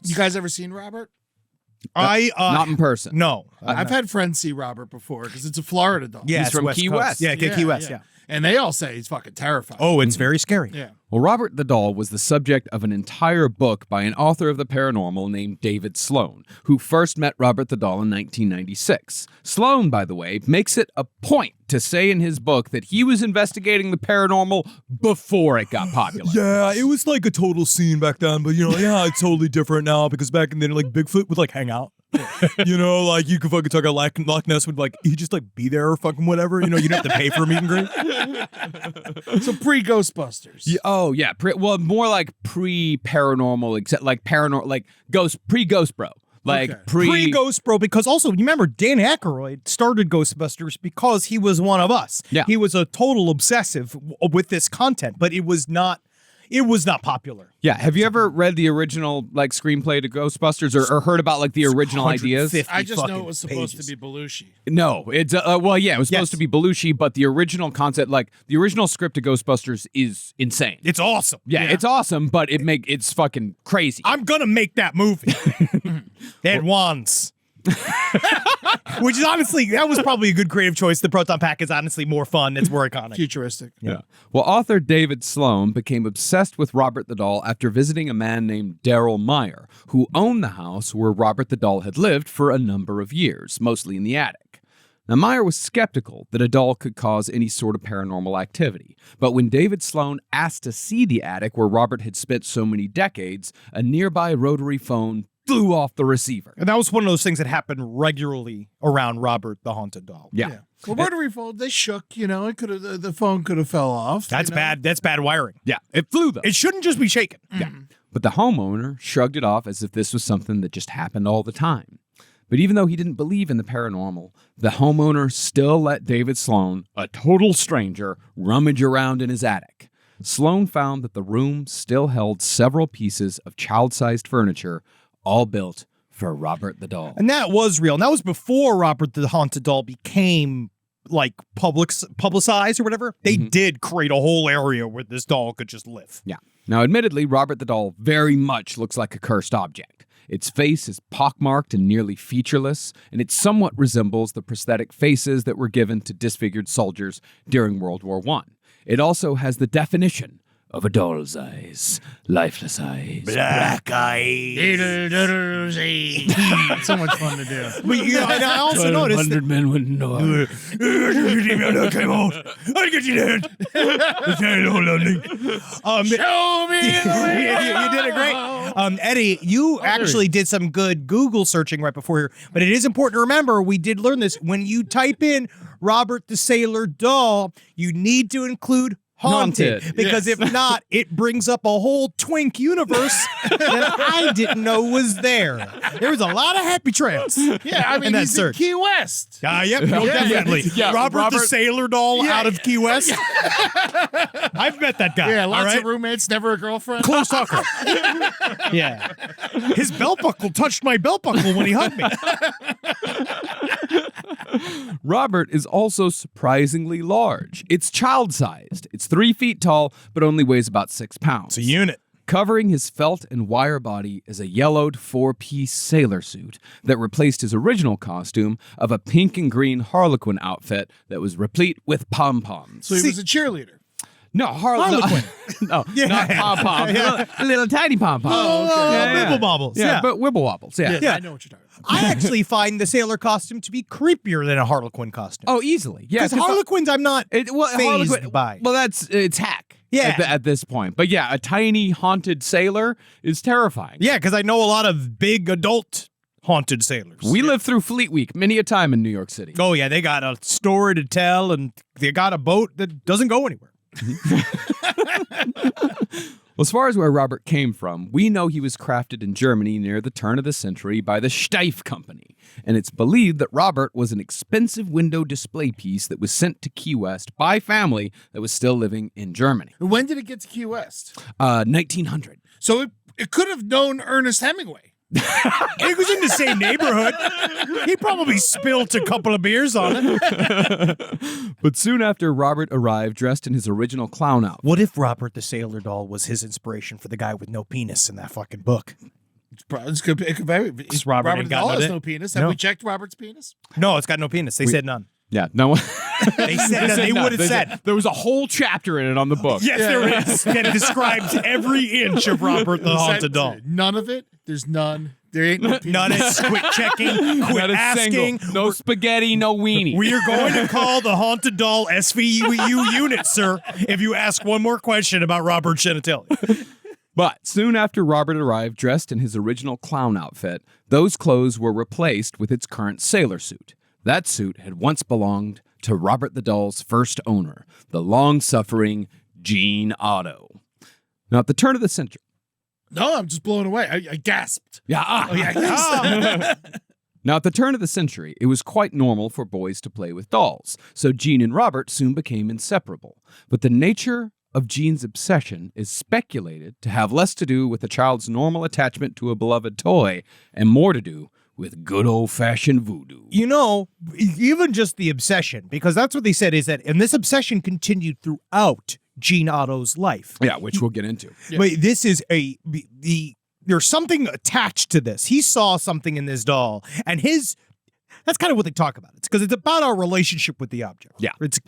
You guys ever seen Robert? Not in person. No. I've had friends see Robert before because it's a Florida doll. Yeah, He's it's from West Key Coast. West. Yeah, Key West, yeah. And they all say he's fucking terrifying. Oh, it's very scary. Yeah. Well, Robert the Doll was the subject of an entire book by an author of the paranormal named David Sloan, who first met Robert the Doll in 1996. Sloan, by the way, makes it a point to say in his book that he was investigating the paranormal before it got popular. Yeah, it was like a total scene back then, but it's totally different now because back then, like, Bigfoot would like hang out. Like you could fucking talk about Loch Ness would like he'd just like be there or fucking whatever. You don't have to pay for a meet and greet. So pre-Ghostbusters. Yeah, oh yeah, more like pre-paranormal, except like pre-Ghost Bro. Like Okay. Pre-Ghost Bro, because also, you remember, Dan Aykroyd started Ghostbusters because he was one of us. Yeah. He was a total obsessive with this content, but it was not popular. Yeah, have you ever read the original like screenplay to Ghostbusters or heard about like the original ideas? 150 I just know fucking it was supposed pages. to be Belushi. No, it's it was supposed to be Belushi, but the original concept, like the original script to Ghostbusters, is insane. It's awesome. Yeah, it's awesome, but it's fucking crazy. I'm gonna make that movie. At once. Which is honestly, that was probably a good creative choice. The Proton Pack is honestly more fun. It's more iconic. Futuristic. Yeah. Well, author David Sloan became obsessed with Robert the Doll after visiting a man named Daryl Meyer, who owned the house where Robert the Doll had lived for a number of years, mostly in the attic. Now, Meyer was skeptical that a doll could cause any sort of paranormal activity, but when David Sloan asked to see the attic where Robert had spent so many decades, a nearby rotary phone flew off the receiver. And that was one of those things that happened regularly around Robert the Haunted Doll. Yeah. Well, rotary phone, they shook. It could have the phone could have fell off. That's bad. That's bad wiring. Yeah, it flew though. It shouldn't just be shaken. Yeah. But the homeowner shrugged it off as if this was something that just happened all the time. But even though he didn't believe in the paranormal, the homeowner still let David Sloan, a total stranger, rummage around in his attic. Sloan found that the room still held several pieces of child-sized furniture, all built for Robert the Doll. And that was real. And that was before Robert the Haunted Doll became like publicized or whatever. They did create a whole area where this doll could just live. Yeah. Now, admittedly, Robert the Doll very much looks like a cursed object. Its face is pockmarked and nearly featureless, and it somewhat resembles the prosthetic faces that were given to disfigured soldiers during World War I. It also has the definition of a doll's eyes, lifeless eyes. Black eyes. So much fun to do. But and I also noticed that 100 men wouldn't know. I came out. I get you dead. Show me the way. You did it great. Eddie, you actually did some good Google searching right before here, but it is important to remember, we did learn this. When you type in Robert the Sailor Doll, you need to include haunted. Because if not, it brings up a whole twink universe that I didn't know was there. There was a lot of happy trails. Yeah, I mean, in that he's search. in Key West. Yep, no, definitely. Yeah, Robert the Sailor Doll out of Key West. I've met that guy. Yeah, all lots right? of roommates, never a girlfriend. Close talker. Yeah. His belt buckle touched my belt buckle when he hugged me. Robert is also surprisingly large. It's child-sized. It's 3 feet tall, but only weighs about 6 pounds. It's a unit. Covering his felt and wire body is a yellowed 4-piece sailor suit that replaced his original costume of a pink and green Harlequin outfit that was replete with pom-poms. So he was a cheerleader. No, Harlequin. No, not pom-poms. Little tiny pom-poms. Wibble bobbles. Yeah, but wibble wobbles. Yeah. I know what you're talking about. I actually find the sailor costume to be creepier than a Harlequin costume. Oh, easily. Yeah, Because Harlequins I'm not phased Harlequin, by. Well, it's hack. Yeah. At this point. But yeah, a tiny haunted sailor is terrifying. Yeah, because I know a lot of big adult haunted sailors. We lived through Fleet Week many a time in New York City. Oh, yeah, they got a story to tell, and they got a boat that doesn't go anywhere. Well, as far as where Robert came from, we know he was crafted in Germany near the turn of the century by the Steiff Company. And it's believed that Robert was an expensive window display piece that was sent to Key West by family that was still living in Germany. When did it get to Key West? 1900. So it could have known Ernest Hemingway. He was in the same neighborhood. He probably spilt a couple of beers on it. But soon after Robert arrived dressed in his original clown outfit. What if Robert the Sailor Doll was his inspiration for the guy with no penis in that fucking book? It could be. Robert Robert ain't got Dahl no has dick. no penis. Have No. we checked Robert's penis? No, it's got no penis. They said none. Yeah, no one. They said they would have said. There was a whole chapter in it on the book. Yes, there is. That describes every inch of Robert the Haunted Doll. None of it. There's none. There ain't no penis. None is quit checking, quit Not a asking. single. No spaghetti, no weenie. We are going to call the Haunted Doll SVU unit, sir, if you ask one more question about Robert genitalia. But soon after Robert arrived dressed in his original clown outfit, those clothes were replaced with its current sailor suit. That suit had once belonged to Robert the Doll's first owner, the long-suffering Gene Otto. Now, at the turn of the century... No, I'm just blown away. I gasped. Yeah. Oh, yeah. Now, at the turn of the century, it was quite normal for boys to play with dolls, so Gene and Robert soon became inseparable. But the nature of Gene's obsession is speculated to have less to do with a child's normal attachment to a beloved toy and more to do with good old-fashioned voodoo. You know, even just the obsession, because that's what they said is that, and this obsession continued throughout Gene Otto's life. Yeah, which we'll get into. Yeah. But this is there's something attached to this. He saw something in this doll, and that's kind of what they talk about. It's because it's about our relationship with the object. Yeah. It's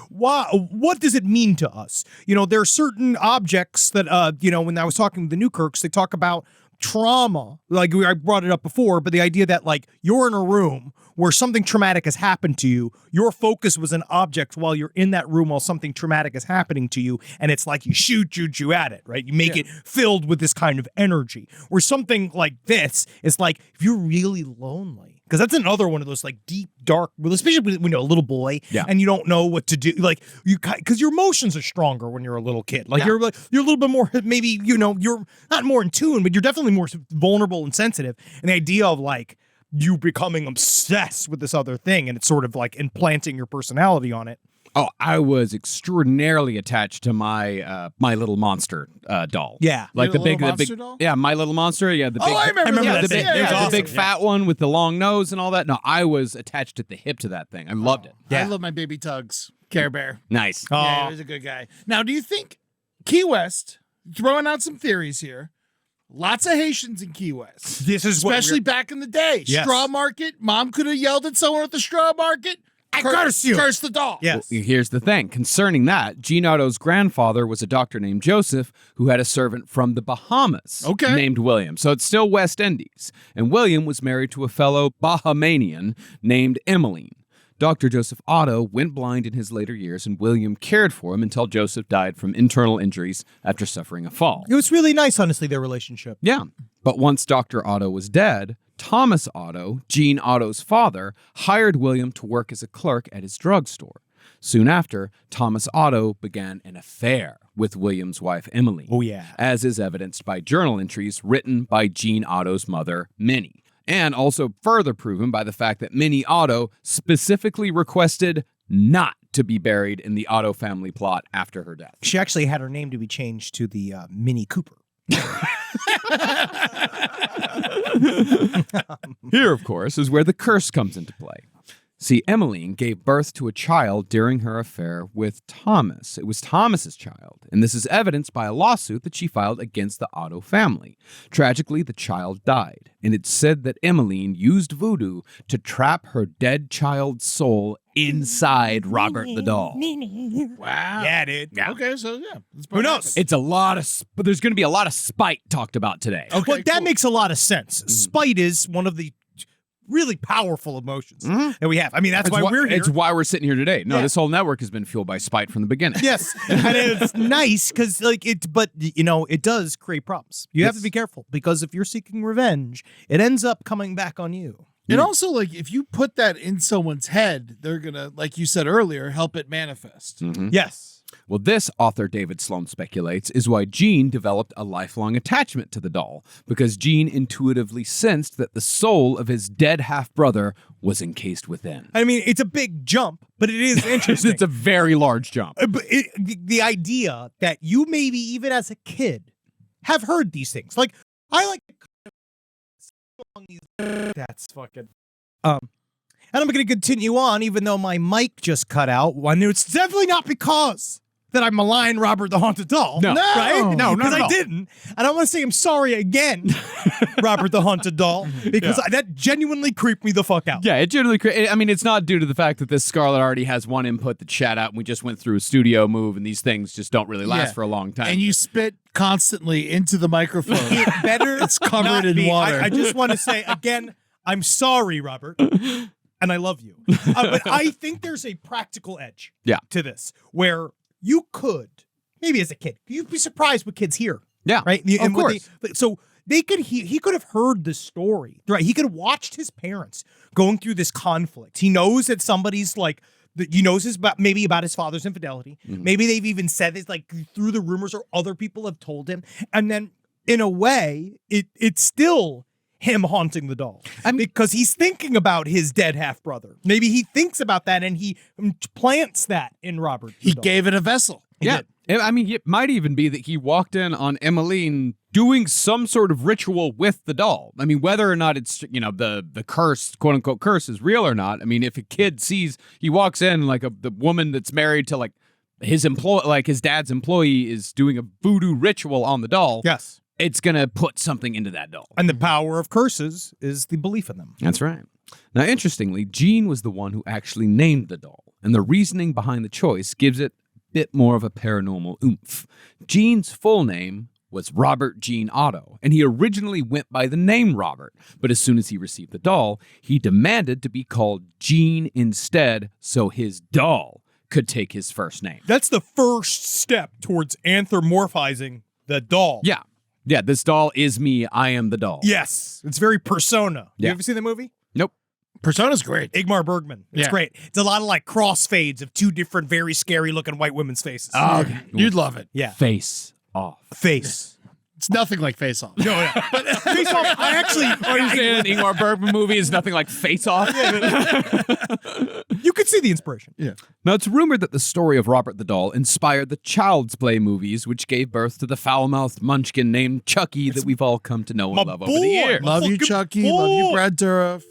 what does it mean to us? You know, there are certain objects that, when I was talking with the Newkirks, they talk about trauma. Like I brought it up before, but the idea that like you're in a room where something traumatic has happened to you, your focus was an object while you're in that room while something traumatic is happening to you, and it's like you shoot at it, right? You make it filled with this kind of energy. Where something like this is like, if you're really lonely, because that's another one of those like deep, dark, especially when you're a little boy and you don't know what to do, like because your emotions are stronger when you're a little kid. Like you're a little bit more, maybe, you're not more in tune, but you're definitely more vulnerable and sensitive. And the idea of like, you becoming obsessed with this other thing and it's sort of like implanting your personality on it. Oh, I was extraordinarily attached to my My Little Monster doll. Yeah. Like Your the big, Little Monster doll? Yeah, My Little Monster. Yeah, the big. I remember that the thing. big, It was the awesome. big fat one with the long nose and all that. No, I was attached at the hip to that thing. I loved it. Yeah. I love my baby Tugs. Care Bear. Nice. Yeah, he was a good guy. Now, do you think Key West, throwing out some theories here, lots of Haitians in Key West, This is what especially back in the day. Yes. Straw market. Mom could have yelled at someone at the straw market. I curse you. Curse the doll. Yes. Well, here's the thing. Concerning that, Gene Otto's grandfather was a doctor named Joseph who had a servant from the Bahamas named William. So it's still West Indies. And William was married to a fellow Bahamanian named Emmeline. Dr. Joseph Otto went blind in his later years, and William cared for him until Joseph died from internal injuries after suffering a fall. It was really nice, honestly, their relationship. Yeah. But once Dr. Otto was dead, Thomas Otto, Gene Otto's father, hired William to work as a clerk at his drugstore. Soon after, Thomas Otto began an affair with William's wife, Emily. Oh, yeah. As is evidenced by journal entries written by Gene Otto's mother, Minnie. And also further proven by the fact that Minnie Otto specifically requested not to be buried in the Otto family plot after her death. She actually had her name to be changed to the Mini Cooper. Here, of course, is where the curse comes into play. See, Emmeline gave birth to a child during her affair with Thomas. It was Thomas's child, and this is evidenced by a lawsuit that she filed against the Otto family. Tragically, the child died, and it's said that Emmeline used voodoo to trap her dead child's soul inside Robert the doll. Wow. Yeah, dude. Yeah. Okay, so yeah. Who knows? It's a lot of, but there's going to be a lot of spite talked about today. Okay, Well, that cool. makes a lot of sense. Spite is one of the really powerful emotions that we have. I mean, that's why we're here. It's why we're sitting here today. No, Yeah. this whole network has been fueled by spite from the beginning. Yes, and it's nice because, like, but it does create problems. You have to be careful because if you're seeking revenge, it ends up coming back on you. And also, like, if you put that in someone's head, they're gonna, like you said earlier, help it manifest. Yes. Well, this, author David Sloan speculates, is why Gene developed a lifelong attachment to the doll, because Gene intuitively sensed that the soul of his dead half-brother was encased within. I mean, it's a big jump, but it is interesting. It's a very large jump. But the idea that you maybe even as a kid have heard these things. Like, I like that's fucking and I'm going to continue on even though my mic just cut out. One, it's definitely not because that I malign Robert the Haunted Doll. No. Right? No, not because at I all. didn't. And I want to say I'm sorry again, Robert the Haunted Doll, because that genuinely creeped me the fuck out. Yeah, it generally. I mean, it's not due to the fact that this Scarlet already has one input that shat out, and we just went through a studio move, and these things just don't really last Yeah. for a long time. And you spit constantly into the microphone. It better It's covered not in be. water. I just want to say again, I'm sorry, Robert, and I love you. But I think there's a practical edge to this where you could, maybe as a kid, you'd be surprised what kids hear. Yeah, Right? of course. So they could he could have heard the story. Right? He could have watched his parents going through this conflict. He knows that somebody's like, he knows maybe about his father's infidelity. Mm-hmm. Maybe they've even said this like through the rumors or other people have told him. And then in a way, it's still him haunting the doll. Because he's thinking about his dead half-brother. Maybe he thinks about that and he plants that in Robert. He doll. gave it a vessel. Yeah. I mean, it might even be that he walked in on Emmeline doing some sort of ritual with the doll. I mean, whether or not it's, the curse, quote unquote curse is real or not. I mean, if a kid sees, he walks in like the woman that's married to like his dad's employee is doing a voodoo ritual on the doll. Yes. It's going to put something into that doll. And the power of curses is the belief in them. That's right. Now, interestingly, Gene was the one who actually named the doll, and the reasoning behind the choice gives it a bit more of a paranormal oomph. Gene's full name was Robert Gene Otto, and he originally went by the name Robert, but as soon as he received the doll, he demanded to be called Gene instead so his doll could take his first name. That's the first step towards anthropomorphizing the doll. Yeah. Yeah, this doll is me. I am the doll. Yes. It's very Persona. Yeah. You ever seen the movie? Nope. Persona's great. Igmar Bergman. It's Yeah. great. It's a lot of like crossfades of two different, very scary looking white women's faces. Oh, you'd love it. yeah. Face off. Face. It's nothing like Face Off. No, no. But Face Off, I actually. Are you saying an Ingmar Bergman movie is nothing like Face Off? You could see the inspiration. Yeah. Now, it's rumored that the story of Robert the Doll inspired the Child's Play movies, which gave birth to the foul-mouthed munchkin named Chucky that we've all come to know My and love over the boy. years. Love you, Fucking Chucky. boy. Love you, Brad Dourif.